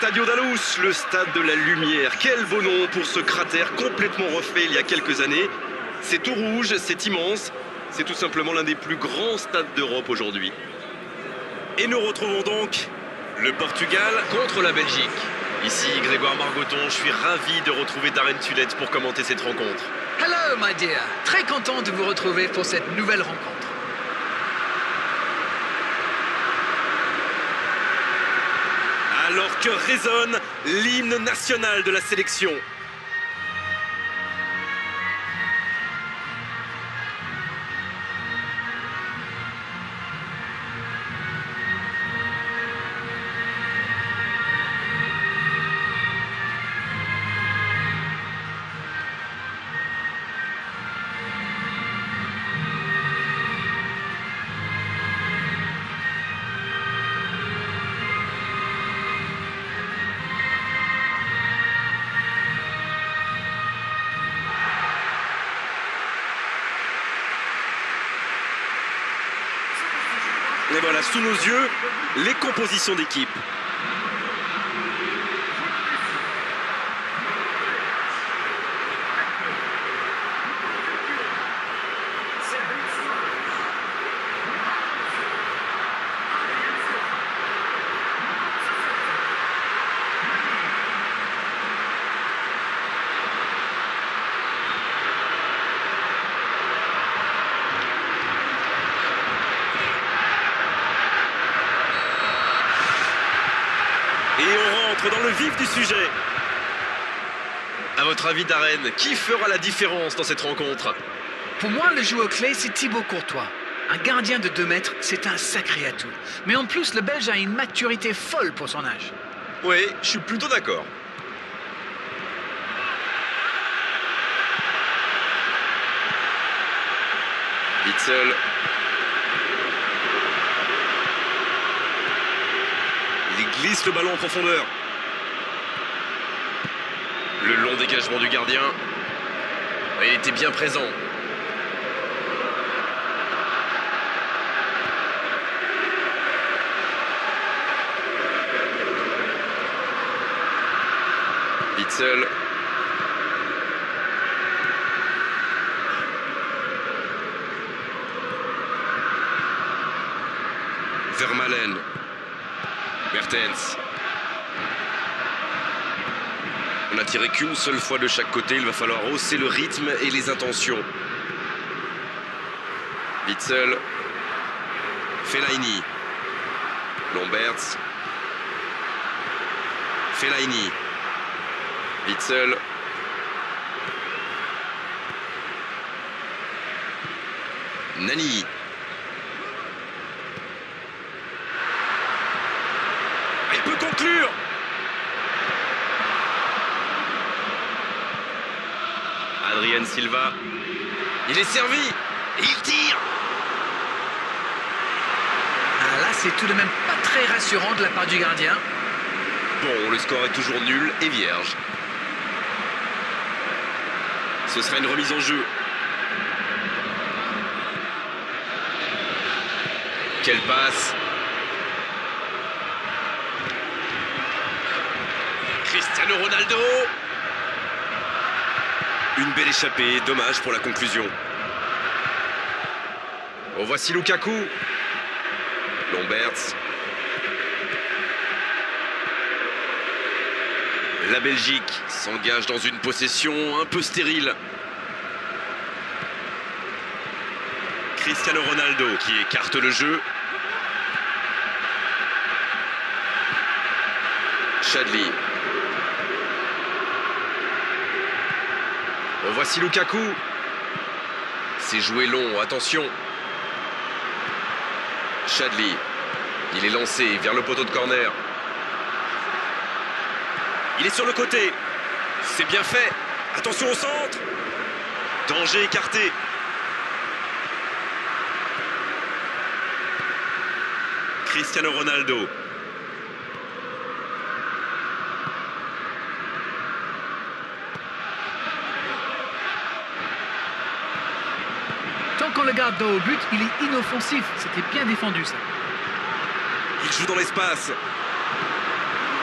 Stadio da Luz, le stade de la lumière. Quel beau nom pour ce cratère complètement refait il y a quelques années. C'est tout rouge, c'est immense. C'est tout simplement l'un des plus grands stades d'Europe aujourd'hui. Et nous retrouvons donc le Portugal contre la Belgique. Ici Grégoire Margoton, je suis ravi de retrouver Darren Tulette pour commenter cette rencontre. Hello my dear, très content de vous retrouver pour cette nouvelle rencontre. Alors que résonne l'hymne national de la sélection. Et voilà, sous nos yeux, les compositions d'équipe. Et on rentre dans le vif du sujet. À votre avis, Darren, qui fera la différence dans cette rencontre? Pour moi, le joueur clé, c'est Thibaut Courtois. Un gardien de 2 mètres, c'est un sacré atout. Mais en plus, le Belge a une maturité folle pour son âge. Oui, je suis plutôt d'accord. Witsel. Il glisse le ballon en profondeur. Le long dégagement du gardien. Il était bien présent. Witsel. Vermaelen. Mertens. On n'a tiré qu'une seule fois de chaque côté, il va falloir hausser le rythme et les intentions. Witsel. Fellaini. Lomberts. Fellaini. Witsel. Nani. Il peut conclure. Adrien Silva. Il est servi. Et il tire. Ah, là, c'est tout de même pas très rassurant de la part du gardien. Bon, le score est toujours nul et vierge. Ce sera une remise en jeu. Quelle passe. Cristiano Ronaldo. Une belle échappée, dommage pour la conclusion. Oh, voici Lukaku. Lomberts. La Belgique s'engage dans une possession un peu stérile. Cristiano Ronaldo qui écarte le jeu. Chadli. Oh, voici Lukaku. C'est joué long, attention. Chadli. Il est lancé vers le poteau de corner. Il est sur le côté. C'est bien fait. Attention au centre. Danger écarté. Cristiano Ronaldo. Tant qu'on le garde dos au but, il est inoffensif. C'était bien défendu, ça. Il joue dans l'espace.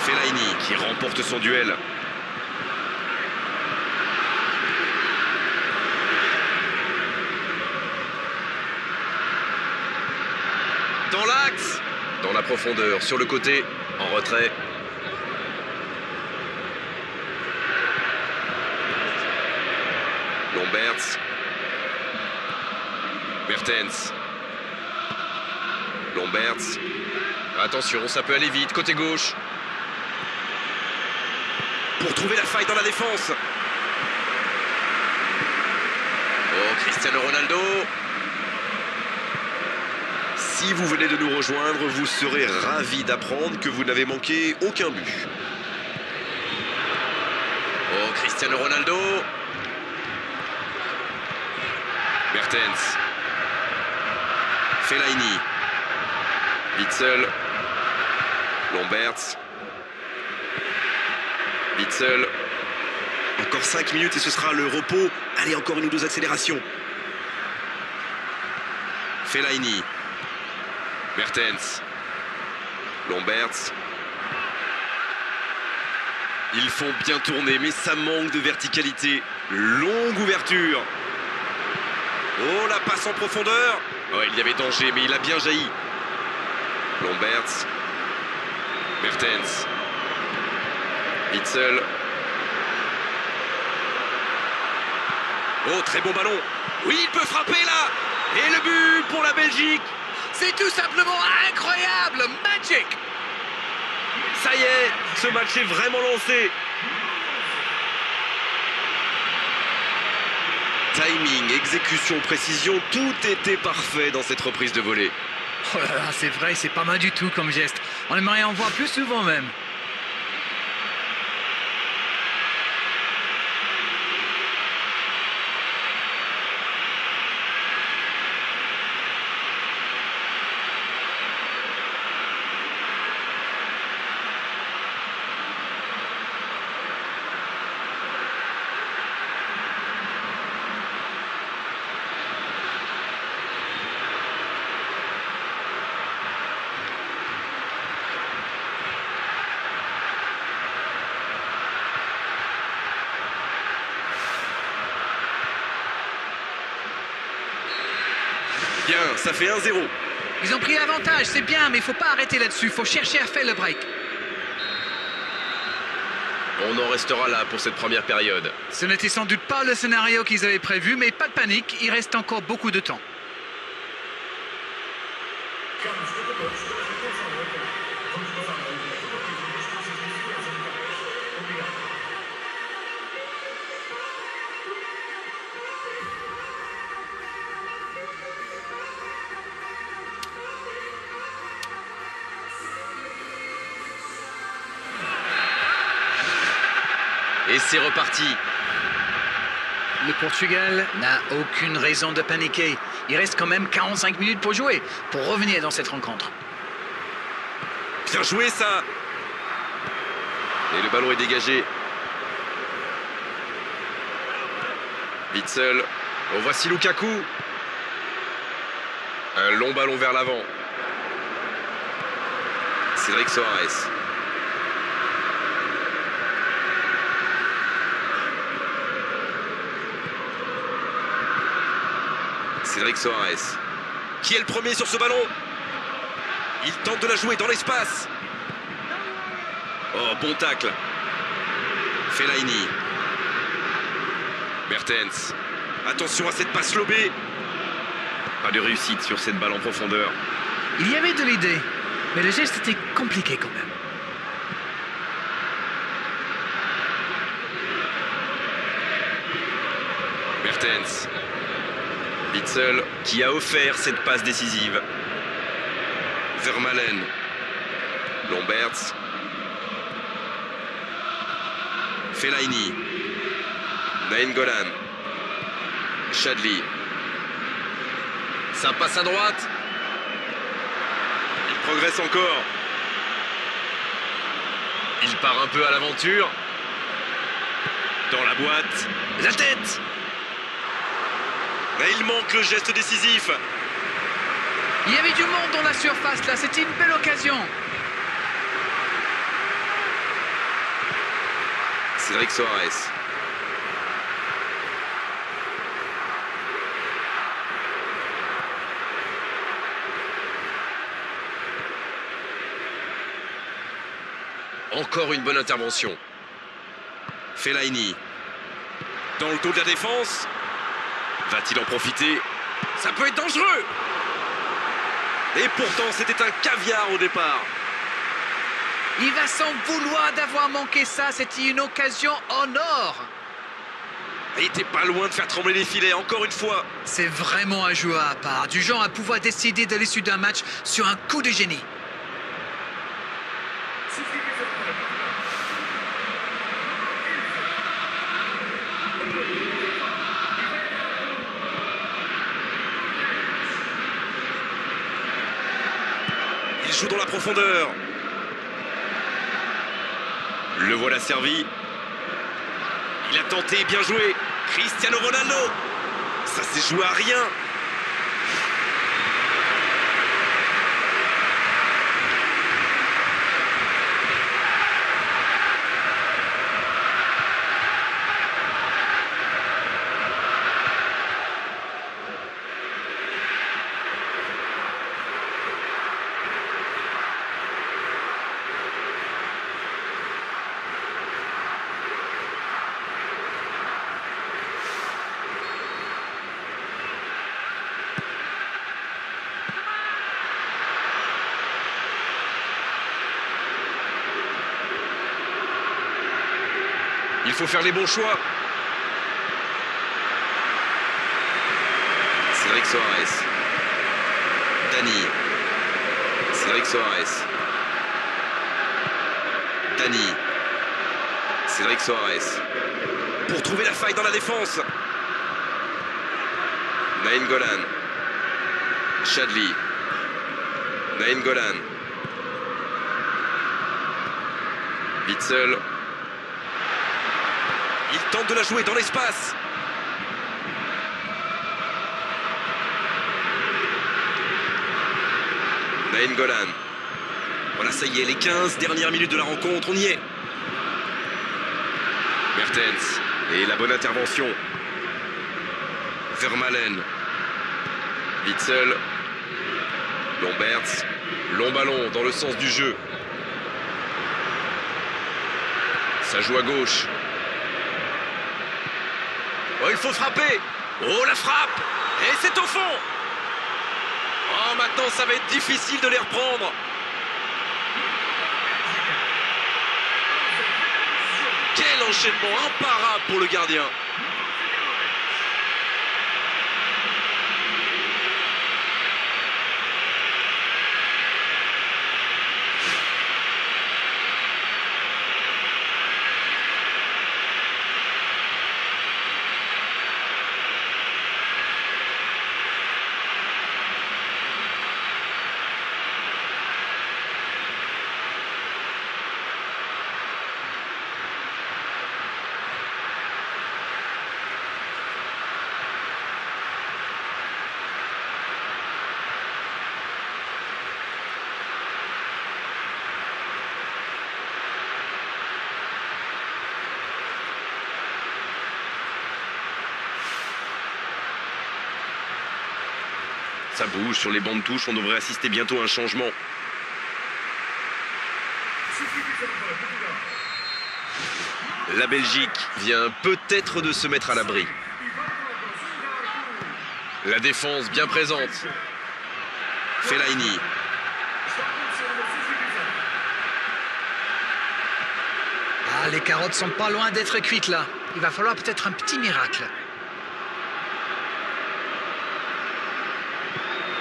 Fellaini qui remporte son duel. Dans l'axe, dans la profondeur, sur le côté, en retrait. Lomberts. Mertens. Lomberts. Attention, ça peut aller vite, côté gauche. Pour trouver la faille dans la défense. Oh, Cristiano Ronaldo. Si vous venez de nous rejoindre, vous serez ravis d'apprendre que vous n'avez manqué aucun but. Oh, Cristiano Ronaldo. Mertens. Fellaini. Witsel. Lomberts. Witsel. Encore 5 minutes et ce sera le repos. Allez, encore une ou deux accélérations. Fellaini. Mertens. Lomberts. Ils font bien tourner, mais ça manque de verticalité. Longue ouverture. Oh, la passe en profondeur. Oh, il y avait danger, mais il a bien jailli. Lomberts. Mertens. Witsel. Oh, très bon ballon. Oui, il peut frapper là. Et le but pour la Belgique. C'est tout simplement incroyable, magic. Ça y est, ce match est vraiment lancé. Timing, exécution, précision, tout était parfait dans cette reprise de volée. Oh là là, c'est vrai, c'est pas mal du tout comme geste. On aimerait en voir plus souvent même. Bien, ça fait 1-0. Ils ont pris l'avantage, c'est bien, mais il faut pas arrêter là-dessus. Il faut chercher à faire le break. On en restera là pour cette première période. Ce n'était sans doute pas le scénario qu'ils avaient prévu, mais pas de panique, il reste encore beaucoup de temps. Et c'est reparti. Le Portugal n'a aucune raison de paniquer. Il reste quand même 45 minutes pour jouer, pour revenir dans cette rencontre. Bien joué ça. Et le ballon est dégagé. Witsel. Oh, voici Lukaku. Un long ballon vers l'avant. Cédric Soares. Cédric Soares. Qui est le premier sur ce ballon? Il tente de la jouer dans l'espace. Oh, bon tacle. Fellaini. Mertens. Attention à cette passe lobée. Pas de réussite sur cette balle en profondeur. Il y avait de l'idée, mais le geste était compliqué quand même. Mertens. Witsel qui a offert cette passe décisive. Vermaelen. Lomberts. Fellaini. Nainggolan. Chadli. Ça passe à droite. Il progresse encore. Il part un peu à l'aventure. Dans la boîte. La tête. Mais il manque le geste décisif. Il y avait du monde dans la surface là, c'était une belle occasion. Cédric Soares. Encore une bonne intervention. Fellaini. Dans le dos de la défense. Va-t-il en profiter? Ça peut être dangereux. Et pourtant, c'était un caviar au départ. Il va s'en vouloir d'avoir manqué ça. C'était une occasion en or. Il était pas loin de faire trembler les filets, encore une fois. C'est vraiment un joueur à part, du genre à pouvoir décider de l'issue d'un match sur un coup de génie. Il joue dans la profondeur. Le voilà servi. Il a tenté, bien joué. Cristiano Ronaldo. Ça s'est joué à rien. Il faut faire les bons choix. Cédric Soares. Dani. Cédric Soares. Dani. Cédric Soares. Pour trouver la faille dans la défense. Nainggolan. Chadli. Nainggolan. Witsel. Il tente de la jouer dans l'espace. Nainggolan. Voilà, ça y est, les 15 dernières minutes de la rencontre, on y est. Mertens. Et la bonne intervention. Vermaelen. Witsel. Lomberts. Long ballon dans le sens du jeu. Ça joue à gauche. Oh, il faut frapper. Oh, la frappe. Et c'est au fond. Oh, maintenant, ça va être difficile de les reprendre. Quel enchaînement imparable pour le gardien. Ça bouge sur les bancs de touche, on devrait assister bientôt à un changement. La Belgique vient peut-être de se mettre à l'abri. La défense bien présente. Fellaini. Ah, les carottes sont pas loin d'être cuites là. Il va falloir peut-être un petit miracle.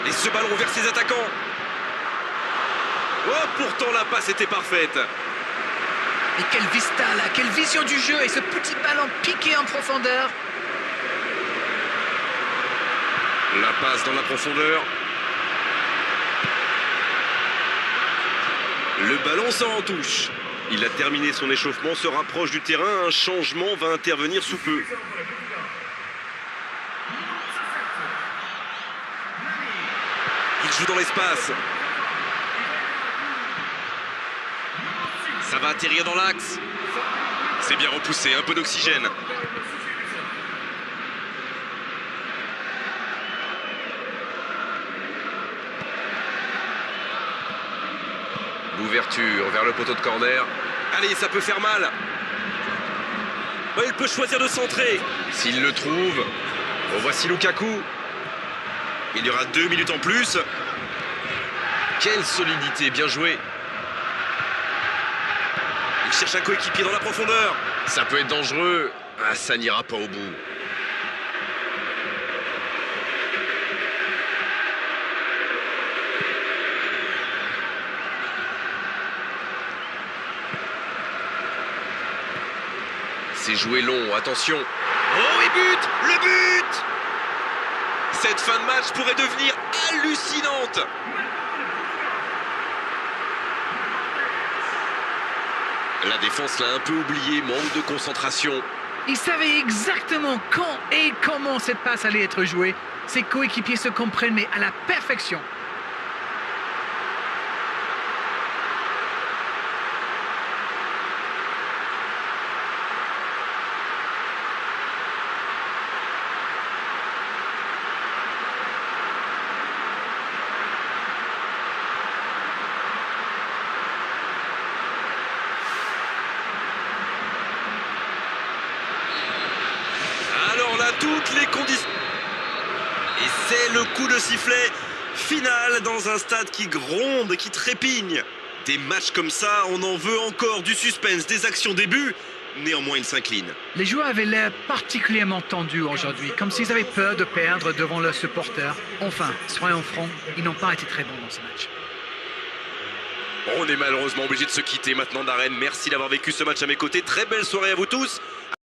Et ce ballon vers ses attaquants. Oh, pourtant la passe était parfaite. Et quelle vista là, quelle vision du jeu et ce petit ballon piqué en profondeur. La passe dans la profondeur. Le ballon sort en touche. Il a terminé son échauffement, se rapproche du terrain. Un changement va intervenir sous peu. Il joue dans l'espace. Ça va atterrir dans l'axe. C'est bien repoussé, un peu d'oxygène. Ouverture vers le poteau de corner. Allez, ça peut faire mal. Oh, il peut choisir de centrer. S'il le trouve. Oh, voici Lukaku. Il y aura 2 minutes en plus. Quelle solidité, bien joué. Il cherche un coéquipier dans la profondeur. Ça peut être dangereux. Ah, ça n'ira pas au bout. C'est joué long, attention. Oh, et but! Le but! Cette fin de match pourrait devenir hallucinante. La défense l'a un peu oublié, manque de concentration. Il savait exactement quand et comment cette passe allait être jouée. Ses coéquipiers se comprennent, mais à la perfection. Alors là, toutes les conditions. Et c'est le coup de sifflet final dans un stade qui gronde, qui trépigne. Des matchs comme ça, on en veut encore, du suspense, des actions début. Néanmoins, il s'incline. Les joueurs avaient l'air particulièrement tendus aujourd'hui, comme s'ils avaient peur de perdre devant leurs supporters. Enfin, soyons francs, ils n'ont pas été très bons dans ce match. On est malheureusement obligé de se quitter maintenant, Darren. Merci d'avoir vécu ce match à mes côtés. Très belle soirée à vous tous.